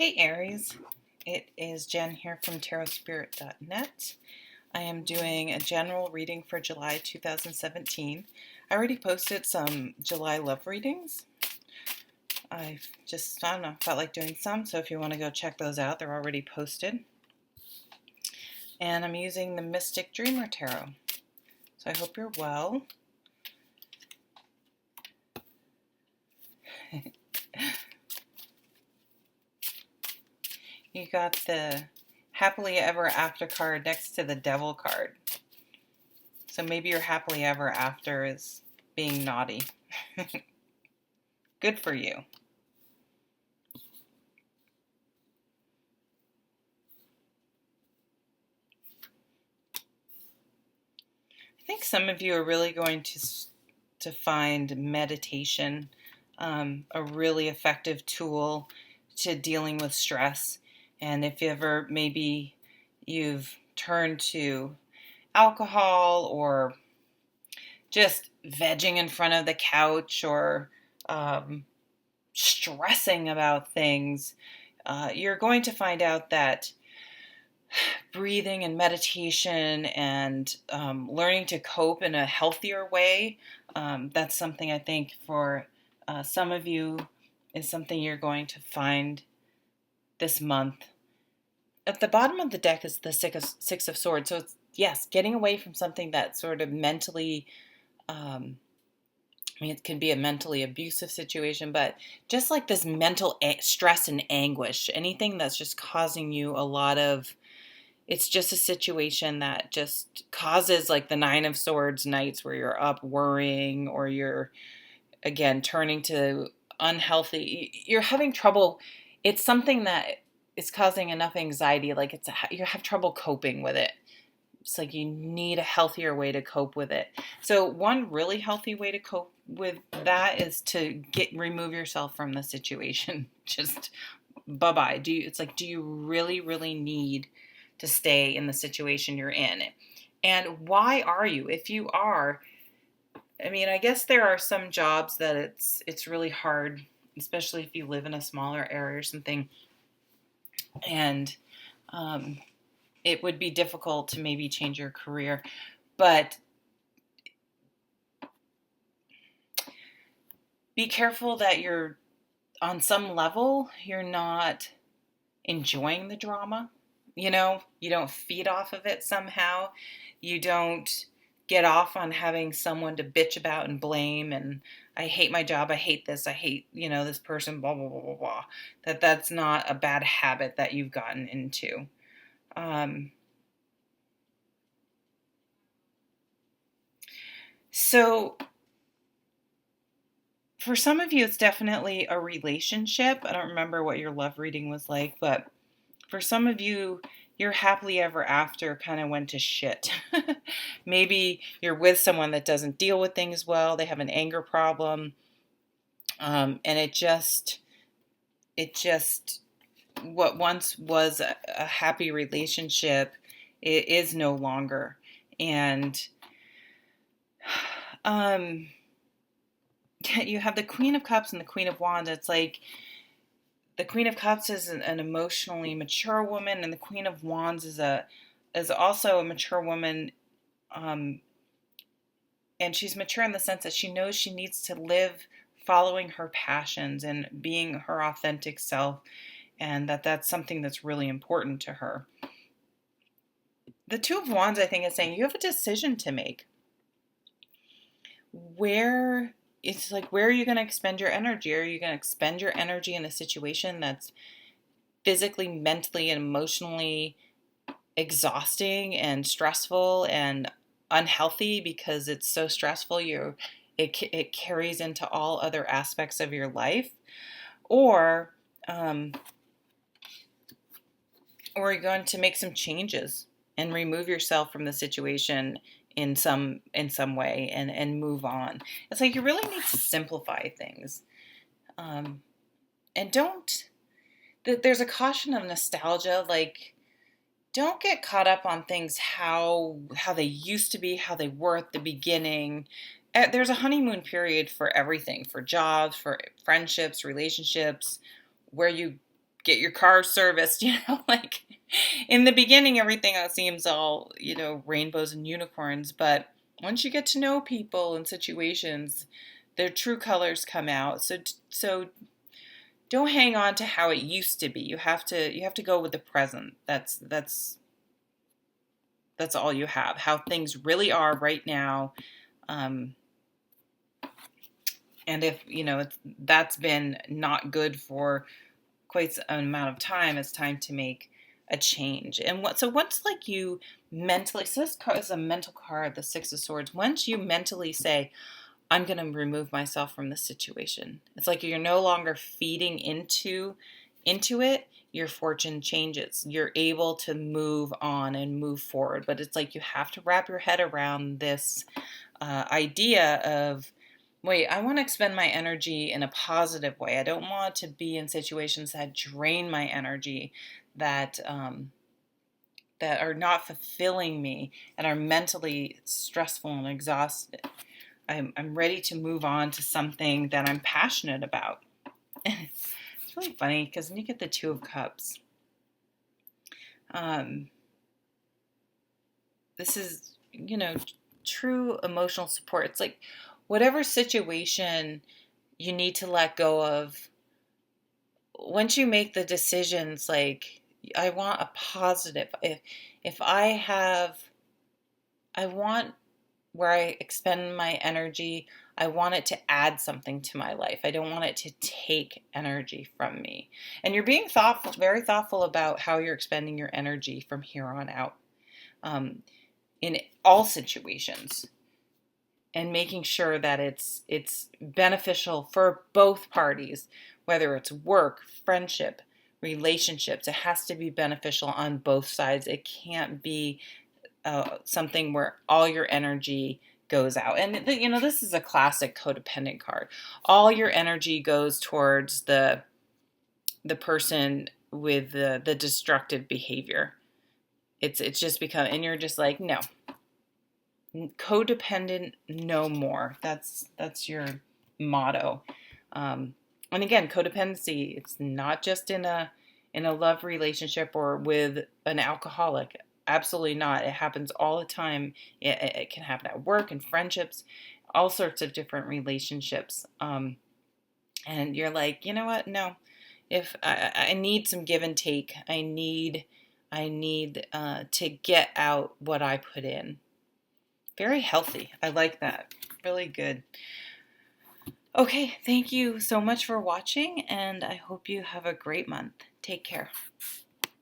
Hey Aries, it is Jen here from tarotspirit.net. I am doing a general reading for July 2017. I already posted some July love readings. I don't know, felt like doing some, so if you want to go check those out, they're already posted. And I'm using the Mystic Dreamer Tarot. So I hope you're well. You got the Happily Ever After card next to the Devil card. So maybe your happily ever after is being naughty. Good for you. I think some of you are really going to find meditation a really effective tool to dealing with stress. And if ever maybe you've turned to alcohol or just vegging in front of the couch or stressing about things, you're going to find out that breathing and meditation and learning to cope in a healthier way, that's something I think for some of you is something you're going to find this month. At the bottom of the deck is the Six of Swords. So it's, yes, getting away from something that sort of mentally, it can be a mentally abusive situation, but just like this mental stress and anguish, anything that's just causing you a lot of, it's just a situation that just causes like the Nine of Swords nights where you're up worrying or you're, again, turning to unhealthy, you're having trouble. It's something that is causing enough anxiety, like you have trouble coping with it. It's like you need a healthier way to cope with it. So one really healthy way to cope with that is to remove yourself from the situation. Just bye-bye. Do you really, really need to stay in the situation you're in? And why are you? If you are, I guess there are some jobs that it's really hard, especially if you live in a smaller area or something, and it would be difficult to maybe change your career. But be careful that you're, on some level, you're not enjoying the drama. You don't feed off of it somehow. You don't get off on having someone to bitch about and blame and I hate my job, I hate this, I hate, this person, blah, blah, blah, blah, blah. That's not a bad habit that you've gotten into. So for some of you, it's definitely a relationship. I don't remember what your love reading was like, but for some of you, your happily ever after kind of went to shit. Maybe you're with someone that doesn't deal with things well. They have an anger problem. And it just, what once was a happy relationship, it is no longer. And you have the Queen of Cups and the Queen of Wands. It's like the Queen of Cups is an emotionally mature woman, and the Queen of Wands is also a mature woman. And she's mature in the sense that she knows she needs to live following her passions and being her authentic self, and that's something that's really important to her. The Two of Wands, I think, is saying you have a decision to make. Where are you going to expend your energy? Are you going to expend your energy in a situation that's physically, mentally, and emotionally exhausting and stressful and unhealthy because it's so stressful it carries into all other aspects of your life? Or are you going to make some changes and remove yourself from the situation in some way and move on? It's like you really need to simplify things. And there's a caution of nostalgia, like don't get caught up on things how they used to be, how they were at the beginning. There's a honeymoon period for everything, for jobs, for friendships, relationships, where you get your car serviced, like in the beginning, everything seems all, rainbows and unicorns. But once you get to know people and situations, their true colors come out. So don't hang on to how it used to be. You have to go with the present. That's all you have. How things really are right now. Um, and if that's been not good for quite an amount of time, it's time to make a change. And once like you mentally, so this card is a mental card, the Six of Swords. Once you mentally say, I'm going to remove myself from the situation, it's like you're no longer feeding into it. Your fortune changes. You're able to move on and move forward. But it's like you have to wrap your head around this idea of, wait, I want to expend my energy in a positive way. I don't want to be in situations that drain my energy, that that are not fulfilling me and are mentally stressful and exhausted. I'm ready to move on to something that I'm passionate about. It's really funny because when you get the Two of Cups, this is, true emotional support. It's like whatever situation you need to let go of, once you make the decisions, like, I want a positive. If I want where I expend my energy, I want it to add something to my life. I don't want it to take energy from me. And you're being thoughtful, very thoughtful about how you're expending your energy from here on out, in all situations, and making sure that it's beneficial for both parties, whether it's work, friendship, relationships. It has to be beneficial on both sides. It can't be something where all your energy goes out. And this is a classic codependent card. All your energy goes towards the person with the destructive behavior. It's just become, and you're just like, no, codependent no more. That's your motto. And again, codependency, it's not just in a love relationship or with an alcoholic. Absolutely not. It happens all the time. It can happen at work and friendships, all sorts of different relationships. And you're like, you know what? No, if I need some give and take, I need to get out what I put in. Very healthy. I like that. Really good. Okay, thank you so much for watching, and I hope you have a great month. Take care.